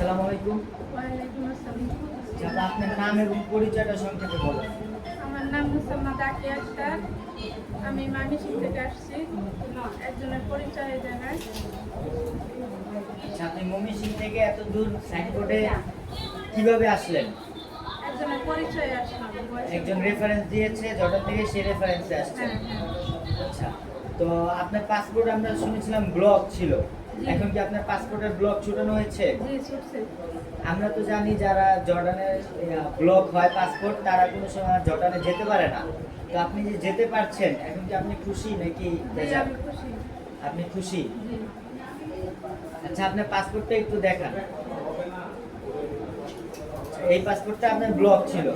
আসসালামু আলাইকুম। ওয়ালাইকুম আসসালাম। আচ্ছা, আপনার নাম এবং পরিচয়টা সংক্ষেপে বলুন। আমার নাম মুসাম্মদ আকি আক্তার। আমি ময়মনসিংহ থেকে আসছি। একজনের পরিচয় জানাই। আচ্ছা, আপনি ময়মনসিংহ থেকে এত দূর সাইনবোর্ডে কিভাবে আসলেন? একজনের পরিচয় আসলাম। একজন রেফারেন্স দিয়েছে জর্ডান থেকে, সেই রেফারেন্সে আসছেন। আচ্ছা, তো আপনার পাসপোর্ট আমরা শুনেছিলাম ব্লক ছিল, এখন কি আপনার পাসপোর্টের ব্লক ছুটানো হয়েছে? জি ছুটছে। আমরা তো জানি যারা জর্ডানের ব্লক হয় পাসপোর্ট, তারা কোনো সময় জর্ডানে যেতে পারে না। তো আপনি যে যেতে পারছেন, এখন কি আপনি খুশি নাকি জি বেজার? আমি খুশি। আপনি খুশি? জি আচ্ছা, আপনার পাসপোর্টটা একটু দেখান। এই পাসপোর্টটা আপনার ব্লক ছিল,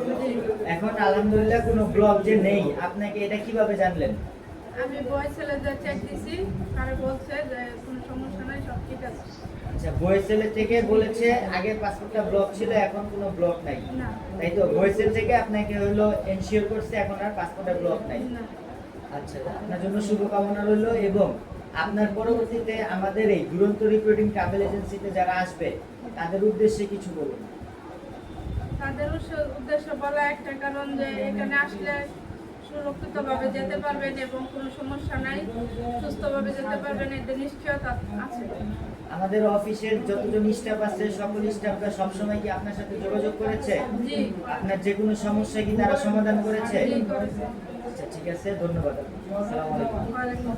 এখন আলহামদুলিল্লাহ কোনো ব্লক যে নেই, আপনাকে এটা কিভাবে জানলেন? আমি বয় ছেলেদের চেক দিছি, তারা বলছে যে কোনো সমস্যা নাই, সব ঠিক আছে। আচ্ছা, বয়েসেল থেকে বলেছে আগের পাসপোর্টটা ব্লক ছিল, এখন কোনো ব্লক নাই, না তাই তো? বয়েসেল থেকে আপনাকে হলো এনশিওর করছে এখন আর পাসপোর্টে ব্লক নাই। না আচ্ছা, আপনার জন্য শুভকামনা রইল। এবং আপনার পরবর্তীতে আমাদের এই দুরন্ত রিক্রুটিং ট্রাভেল এজেন্সিতে যারা আসবে, তাদের উদ্দেশ্যে কিছু বলুন। তাদের উদ্দেশ্য বলা একটা কারণ যে এখানে আসলে সুরক্ষিতভাবে যেতে পারবেন এবং কোনো সমস্যা নাই, সুস্থভাবে যেতে পারবেন, এতে নিশ্চয়তা আছে। আমাদের অফিসের যতজন স্টাফ আছে, সকল স্টাফরা সবসময় কি আপনার সাথে যোগাযোগ করেছে? জি আপনার যে কোনো সমস্যা কি তারা সমাধান করেছে? জি করেছে। আচ্ছা, ঠিক আছে, ধন্যবাদ। আসসালামু আলাইকুম। ওয়ালাইকুম